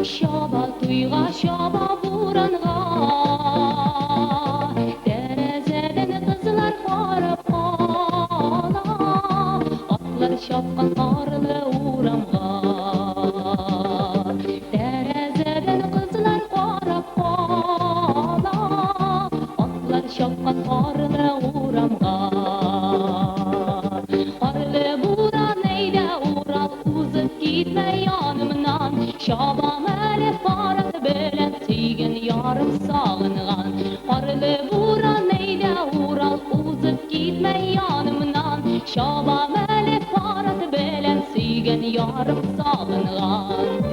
Şaba tuyga şaba buranğa Derezeden kızlar qarap qala Atlar şapqan qarlı uramğa Derezeden kızlar qarap qala Atlar şapqan qarlı uramğa Qarlı buran eylə ural uzub gitme yanımdan Şabam elif farat bilen tüygen yarım sağınğan Qarlı buran eylə ural uzub gitme yanımdan Şabam elif farat bilen tüygen yarım sağınğan